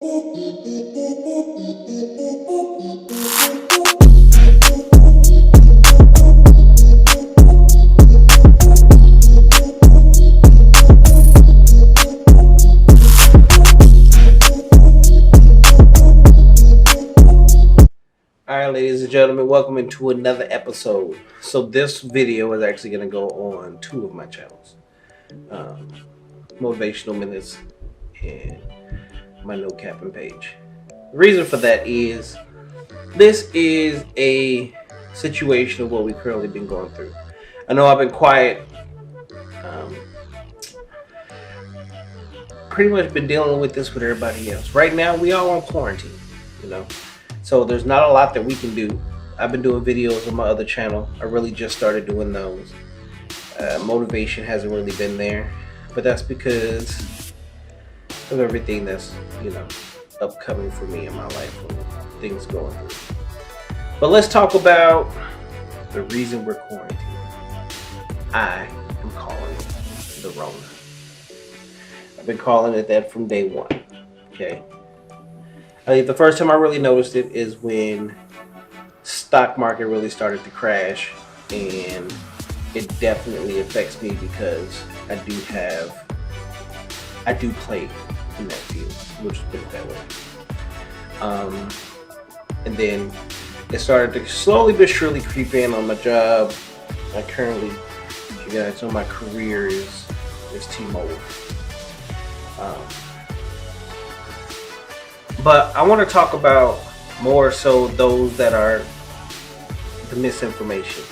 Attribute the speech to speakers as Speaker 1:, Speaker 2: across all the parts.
Speaker 1: Alright, ladies and gentlemen, welcome into another episode. So this video is actually going to go on two of my channels. Motivational Minutes and my No Capping page. The reason for that is this is a situation of what we've currently been going through. I know I've been quiet. Pretty much been dealing with this with everybody else. Right now, we all on quarantine, So there's not a lot that we can do. I've been doing videos on my other channel. I really just started doing those. Motivation hasn't really been there, but that's because of everything that's, upcoming for me in my life and things going through. But let's talk about the reason we're quarantined. I am calling it the Rona. I've been calling it that from day one, okay? I think the first time I really noticed it is when stock market really started to crash, and it definitely affects me because I do play in that field, we'll just put it that way. And then it started to slowly but surely creep in on my job. I currently, you guys know, my career is T-Mobile. But I want to talk about more so those that are the misinformation.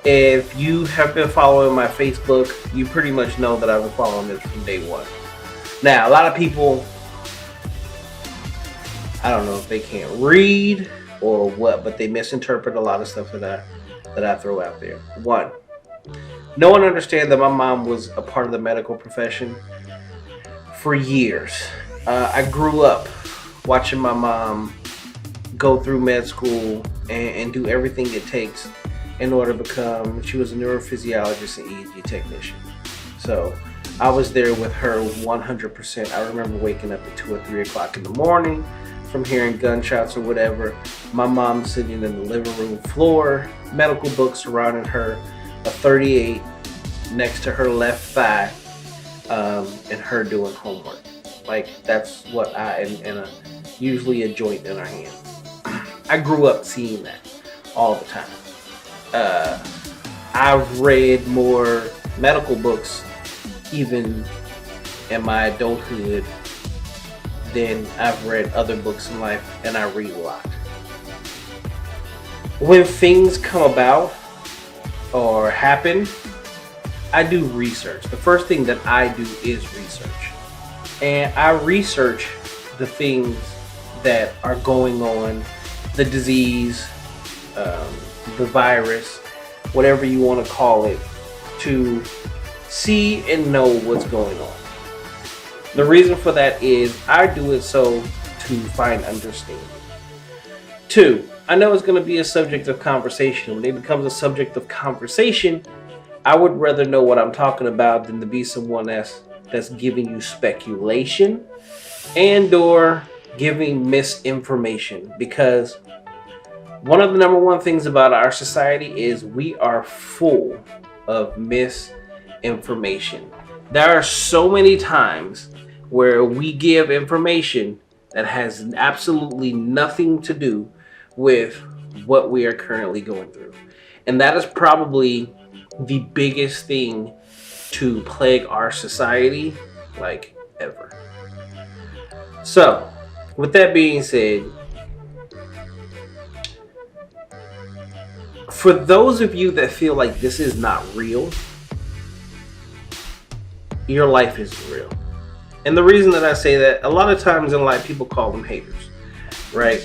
Speaker 1: If you have been following my Facebook, you pretty much know that I've been following this from day one. Now, a lot of people, I don't know if they can't read or what, but they misinterpret a lot of stuff that I throw out there. One, no one understands that my mom was a part of the medical profession for years. I grew up watching my mom go through med school and do everything it takes in order to become, she was a neurophysiologist and EEG technician. So I was there with her 100%. I remember waking up at 2 or 3 o'clock in the morning from hearing gunshots or whatever. My mom sitting in the living room floor, medical books surrounding her, a 38 next to her left thigh, and her doing homework. Like, that's what and usually a joint in her hand. I grew up seeing that all the time. I've read more medical books even in my adulthood than I've read other books in life, and I read a lot. When things come about or happen, I do research. The first thing that I do is research. And I research the things that are going on, the disease, the virus, whatever you want to call it, to see and know what's going on. The reason for that is I do it so to find understanding. Two, I know it's going to be a subject of conversation. When it becomes a subject of conversation, I would rather know what I'm talking about than to be someone that's giving you speculation and or giving misinformation, because one of the number one things about our society is we are full of misinformation. There are so many times where we give information that has absolutely nothing to do with what we are currently going through. And that is probably the biggest thing to plague our society, like, ever. So, with that being said, for those of you that feel like this is not real, your life is real. And the reason that I say that, a lot of times in life people call them haters, right?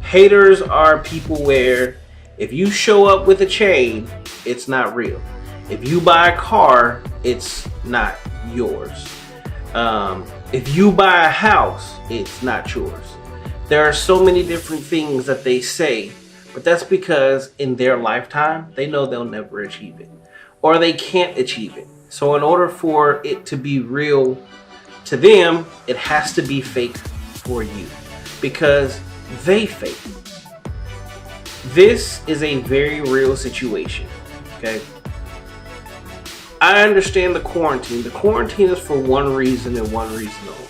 Speaker 1: Haters are people where if you show up with a chain, it's not real. If you buy a car, it's not yours. If you buy a house, it's not yours. There are so many different things that they say, but that's because in their lifetime, they know they'll never achieve it, or they can't achieve it. So in order for it to be real To them, it has to be fake for you because they fake. This is a very real situation, okay? I understand the quarantine. The quarantine is for one reason and one reason only.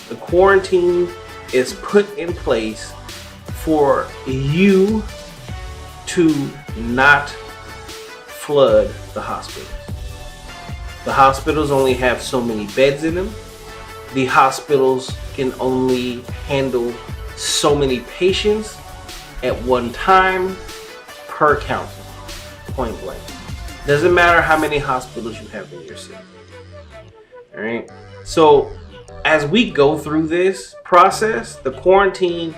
Speaker 1: The quarantine is put in place for you to not flood the hospitals. The hospitals only have so many beds in them. The hospitals can only handle so many patients at one time per council, point blank. Doesn't matter how many hospitals you have in your city. All right. So as we go through this process, the quarantine,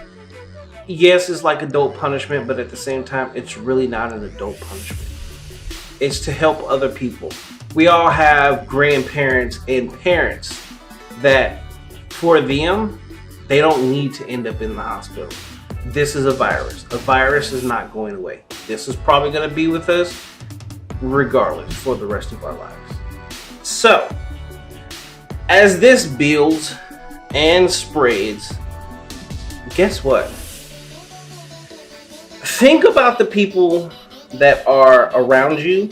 Speaker 1: yes, is like adult punishment, but at the same time, it's really not an adult punishment. It's to help other people. We all have grandparents and parents that for them, they don't need to end up in the hospital. This is a virus. A virus is not going away. This is probably going to be with us regardless for the rest of our lives. So, as this builds and spreads, guess what? Think about the people that are around you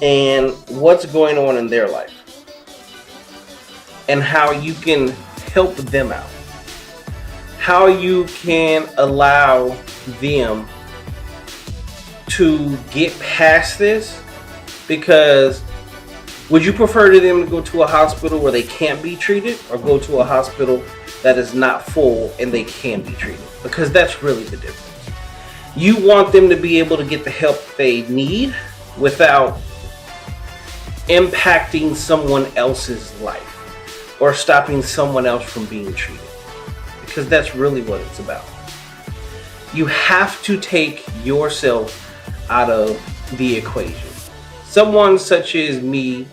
Speaker 1: and what's going on in their life and how you can help them out. How you can allow them to get past this, because would you prefer to them to go to a hospital where they can't be treated or go to a hospital that is not full and they can be treated? Because that's really the difference. You want them to be able to get the help they need without impacting someone else's life or stopping someone else from being treated, because that's really what it's about. You have to take yourself out of the equation. Someone such as me,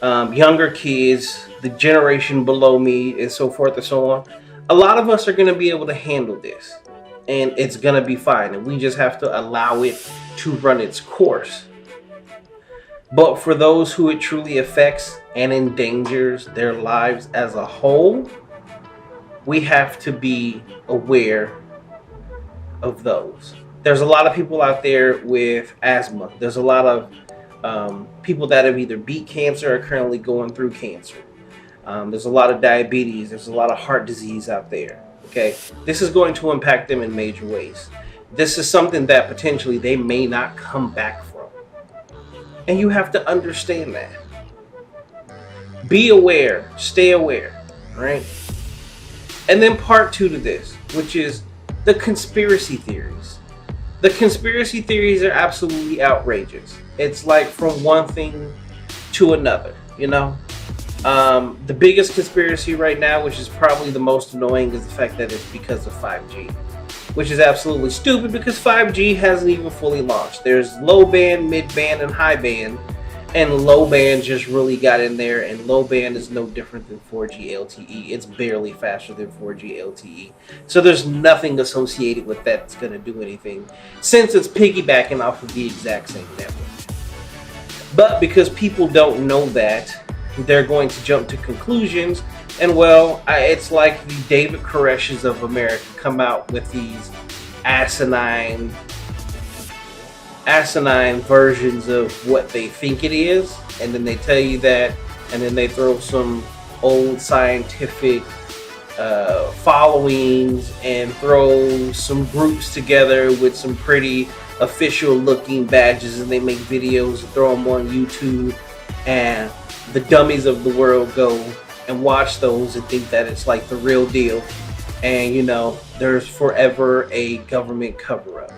Speaker 1: younger kids, the generation below me, and so forth and so on, a lot of us are going to be able to handle this, and it's going to be fine, and we just have to allow it to run its course. But for those who it truly affects and endangers their lives as a whole, we have to be aware of those. There's a lot of people out there with asthma. There's a lot of people that have either beat cancer or currently going through cancer. There's a lot of diabetes. There's a lot of heart disease out there. Okay, this is going to impact them in major ways. This is something that potentially they may not come back from. And you have to understand that. Be aware, stay aware, right? And then part 2 to this, which is the conspiracy theories. The conspiracy theories are absolutely outrageous. It's like from one thing to another, you know? The biggest conspiracy right now, which is probably the most annoying, is the fact that it's because of 5G. Which is absolutely stupid because 5G hasn't even fully launched. There's low band, mid band, and high band. And low band just really got in there, and low band is no different than 4G LTE. It's barely faster than 4G LTE. So there's nothing associated with that that's going to do anything, since it's piggybacking off of the exact same network. But because people don't know that, they're going to jump to conclusions. And well, it's like the David Koreshes of America come out with these asinine versions of what they think it is, and then they tell you that, and then they throw some old scientific followings and throw some groups together with some pretty official looking badges, and they make videos and throw them on YouTube, and the dummies of the world go and watch those and think that it's like the real deal, and you know, there's forever a government cover-up.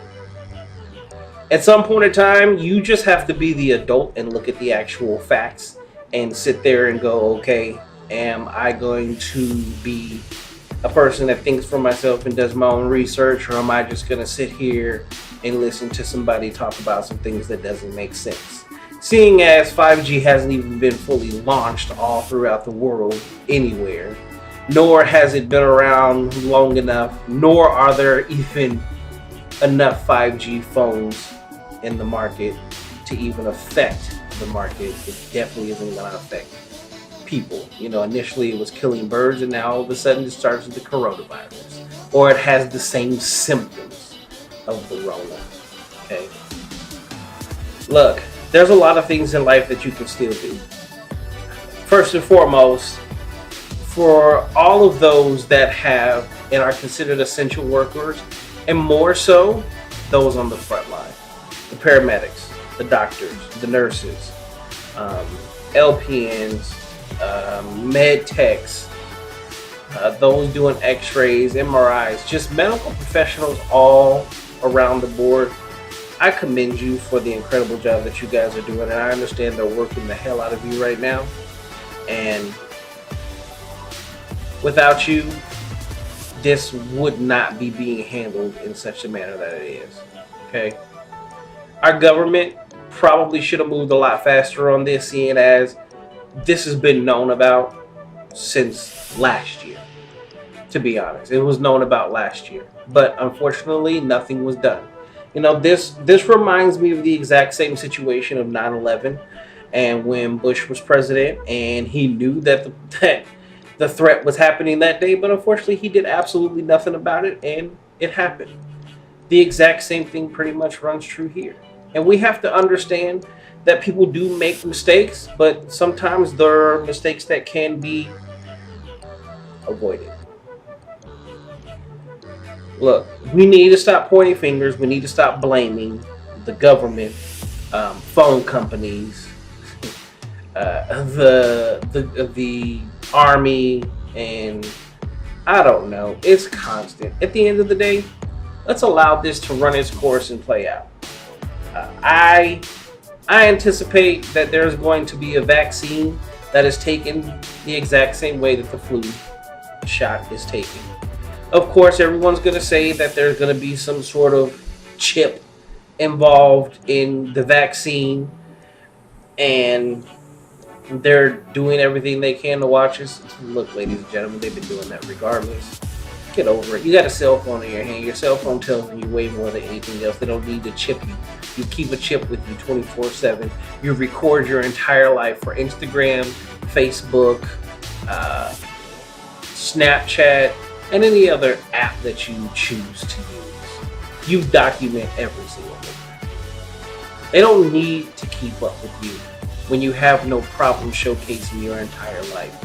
Speaker 1: At some point in time, you just have to be the adult and look at the actual facts and sit there and go, okay, am I going to be a person that thinks for myself and does my own research, or am I just going to sit here and listen to somebody talk about some things that doesn't make sense? Seeing as 5G hasn't even been fully launched all throughout the world anywhere, nor has it been around long enough, nor are there even enough 5G phones in the market to even affect the market. It definitely isn't going to affect people. Initially it was killing birds, and now all of a sudden it starts with the coronavirus, or it has the same symptoms of the Rona. Okay. Look, there's a lot of things in life that you can still do. First and foremost, for all of those that have and are considered essential workers, and more so those on the front line, the paramedics, the doctors, the nurses, LPNs, med techs, those doing x-rays, MRIs, just medical professionals all around the board. I commend you for the incredible job that you guys are doing, and I understand they're working the hell out of you right now. And without you, this would not be being handled in such a manner that it is. Okay? Our government probably should have moved a lot faster on this, seeing as this has been known about since last year. To be honest, it was known about last year, but unfortunately nothing was done. This reminds me of the exact same situation of 9/11, and when Bush was president, and he knew that the threat was happening that day, but unfortunately he did absolutely nothing about it, and it happened. The exact same thing pretty much runs true here. And we have to understand that people do make mistakes, but sometimes there are mistakes that can be avoided. Look, we need to stop pointing fingers. We need to stop blaming the government, phone companies, the army, and I don't know. It's constant. At the end of the day, let's allow this to run its course and play out. I anticipate that there's going to be a vaccine that is taken the exact same way that the flu shot is taken. Of course, everyone's going to say that there's going to be some sort of chip involved in the vaccine, and they're doing everything they can to watch us. Look, ladies and gentlemen, they've been doing that regardless. Get over it. You got a cell phone in your hand. Your cell phone tells you way more than anything else. They don't need to chip you. You keep a chip with you 24/7. You record your entire life for Instagram, Facebook, Snapchat, and any other app that you choose to use. You document every single thing. They don't need to keep up with you when you have no problem showcasing your entire life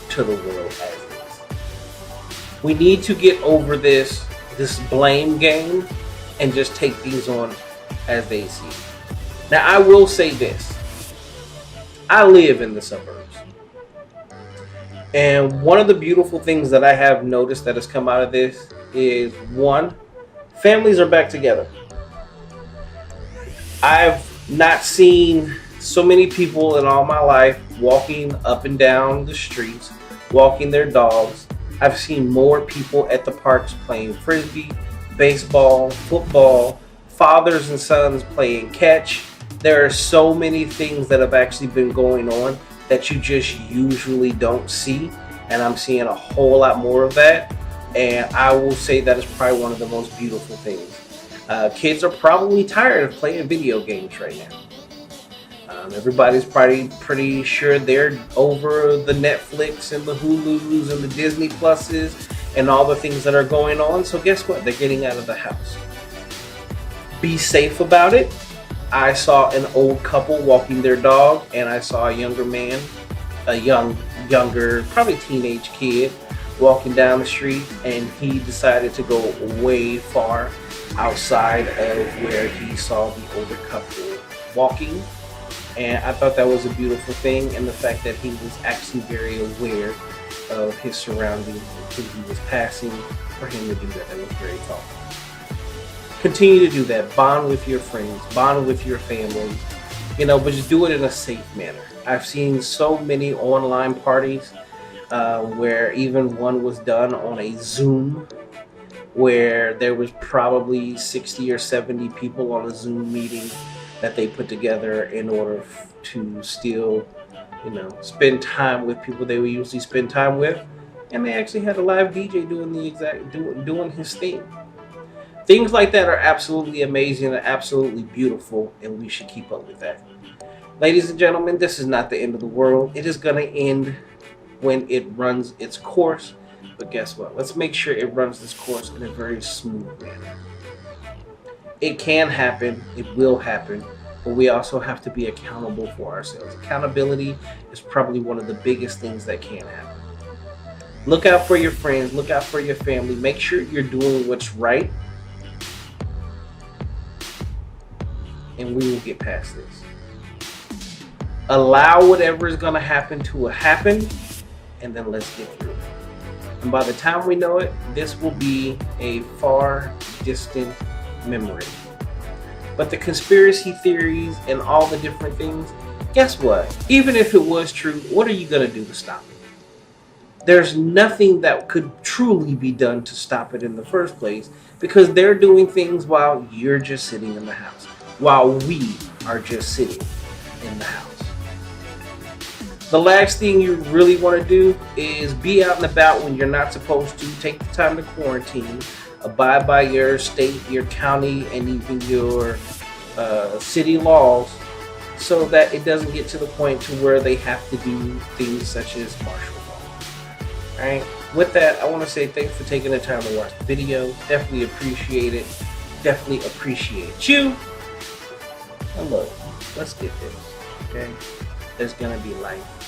Speaker 1: to the world as is. We need to get over this blame game and just take things on as they see. Now, I will say this. I live in the suburbs. And one of the beautiful things that I have noticed that has come out of this is, one, families are back together. I've not seen so many people in all my life walking up and down the streets, walking their dogs. I've seen more people at the parks playing frisbee, baseball, football, fathers and sons playing catch. There are so many things that have actually been going on that you just usually don't see, and I'm seeing a whole lot more of that, and I will say that is probably one of the most beautiful things. Kids are probably tired of playing video games right now. Everybody's probably pretty sure they're over the Netflix and the Hulus and the Disney Pluses and all the things that are going on, so guess what? They're getting out of the house. Be safe about it. I saw an old couple walking their dog, and I saw a younger man, a younger, probably teenage kid, walking down the street, and he decided to go way far outside of where he saw the older couple walking. And I thought that was a beautiful thing, and the fact that he was actually very aware of his surroundings and who he was passing. For him to do that was very thoughtful. Continue to do that. Bond with your friends, bond with your family, but just do it in a safe manner. I've seen so many online parties where even one was done on a Zoom, where there was probably 60 or 70 people on a Zoom meeting that they put together in order to still, spend time with people they would usually spend time with, and they actually had a live DJ doing his thing. Things like that are absolutely amazing and absolutely beautiful, and we should keep up with that. Ladies and gentlemen, this is not the end of the world. It is going to end when it runs its course. But guess what? Let's make sure it runs this course in a very smooth manner. It can happen, it will happen, but we also have to be accountable for ourselves. Accountability is probably one of the biggest things that can happen. Look out for your friends, look out for your family, make sure you're doing what's right, and we will get past this. Allow whatever is going to happen to happen, and then let's get through it. And by the time we know it, this will be a far distant memory. But the conspiracy theories and all the different things, guess what? Even if it was true, what are you going to do to stop it? There's nothing that could truly be done to stop it in the first place, because they're doing things while you're just sitting in the house, while we are just sitting in the house. The last thing you really want to do is be out and about when you're not supposed to. Take the time to quarantine, abide by your state, your county, and even your city laws, so that it doesn't get to the point to where they have to do things such as martial law. Alright, with that, I want to say thanks for taking the time to watch the video. Definitely appreciate it. Definitely appreciate you. And look, let's get this, okay? There's gonna be life